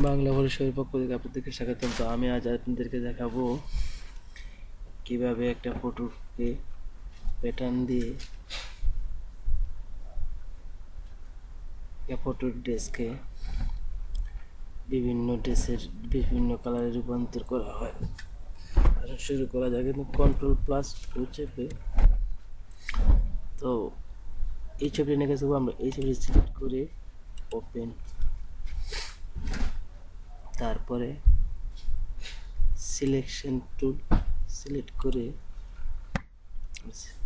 বাংলা পরিষদের পক্ষ থেকে আপনাদেরকে স্বাগতম। তো আমি আজ আপনাদেরকে দেখাবো কিভাবে একটা ফটোকে প্যাটার্ন দিয়ে ফটোর ড্রেসকে বিভিন্ন ড্রেসের বিভিন্ন কালারে রূপান্তর করা হয়। শুরু করা যায় কিন্তু Ctrl+O চেপে। তো এই ছবিটা নিয়ে গেছে, আমরা এই ছবিটা সিলেক্ট করে ওপেন, তারপরে সিলেকশন টুল সিলেক্ট করে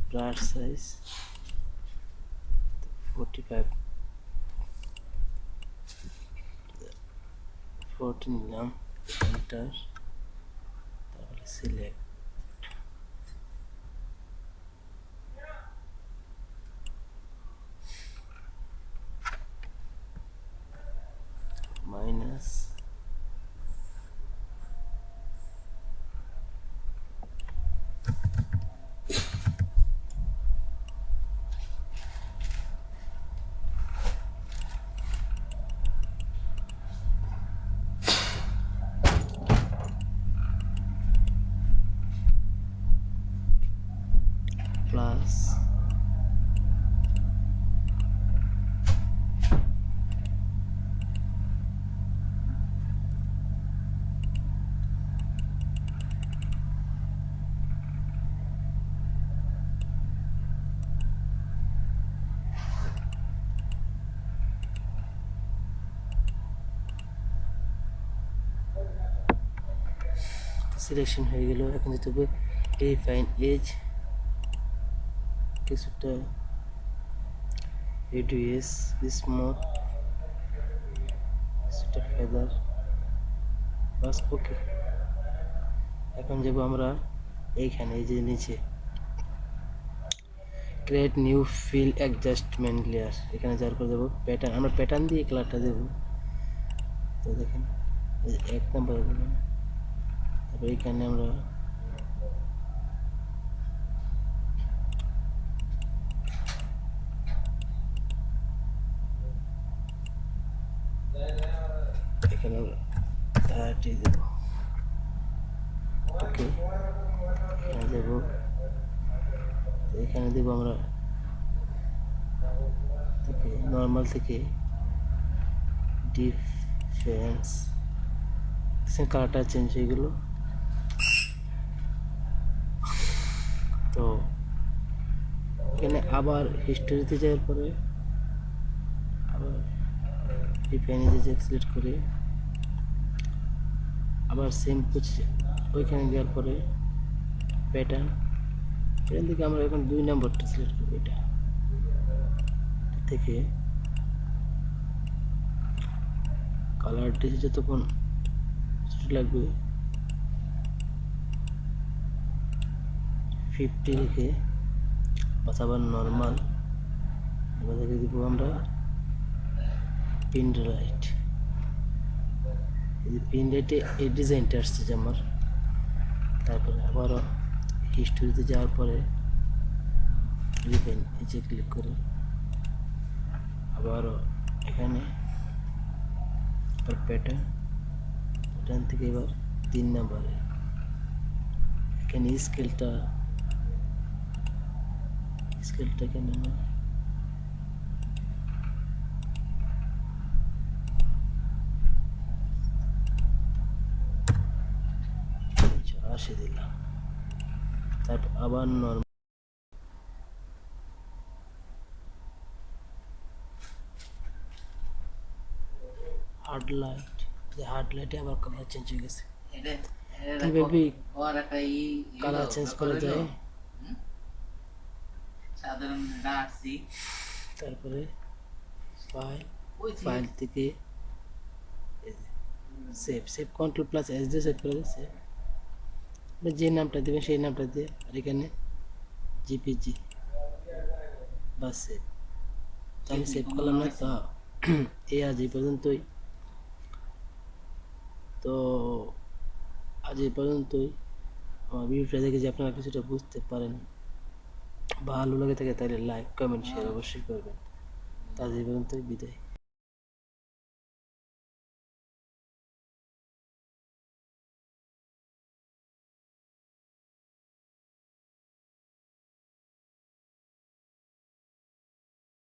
ব্রাশ সাইজ 45 40 নিলাম, এন্টার, তাহলে সিলেক্ট মাইনাস প্লাস সিলেকশন হয়ে গেল। এখন যেতে হবে এই ফাইন এজ কিছুটা রিডিউস স্মুথ কিছুটা ফেদার, বাস ওকে। এখন যাব আমরা এইখানে, এই যে নিচে create new fill adjustment layer, এখানে যাওয়ার পর দেবো প্যাটার্ন, আমরা প্যাটার্ন দিয়ে কালারটা দেবো। তো দেখেন এক নম্বরে দেবেন, তারপর এইখানে আমরা এখানে আমরা 30 দেবো, ওকে। এখানে দেবো, এখানে দেবো আমরা থেকে নর্মাল থেকে ডিফেন্স, কালারটা চেঞ্জ হয়ে গেল। তো এখানে আবার হিস্টোরিতে যাওয়ার পরে আবার ডিফাইনে যে সিলেক্ট করে আবার সেম ওইখানে দেওয়ার পরে প্যাটার্ন, এখান থেকে আমরা এখন 2 নম্বরটা সিলেক্ট করবো, এটা থেকে কালার ডিসে যতক্ষণ লাগবে 50 রেখে, বাস আবার নর্মাল, এবার দেখে দিব আমরা পিন রাইট। এই যে পিন রাইটে এই ডিজাইনটা আসছে যে আমার, তারপরে আবারও হিস্টোরিতে যাওয়ার পরে রিপেন এই যে ক্লিক করে আবারও এখানে প্যাটার্ন থেকে এবার 3 নম্বরে এখানে স্কেলটা কেন না, আসে দিলাম, তারপর আবার নর্মাল হার্ড লাইটে আবার কালার চেঞ্জ হয়ে গেছে। কিভাবে কালার চেঞ্জ করা যায়, তারপরে ফাইল থেকে সেভ Ctrl+S দিয়ে সেভ করে দিচ্ছে, যে নামটা দেবেন সেই নামটা দিয়ে, আর এখানে জিপিজি বা সেভ। আমি সেভ করলাম না, তো আজ এই পর্যন্তই। তো আজ এই পর্যন্তই। আমার ভিডিওটা দেখে যে আপনারা কিছুটা বুঝতে পারেন, ভালো লাগে থাকে, তাহলে লাইক কমেন্ট শেয়ার অবশ্যই করবেন। আজ এই পর্যন্তই, বিদায়।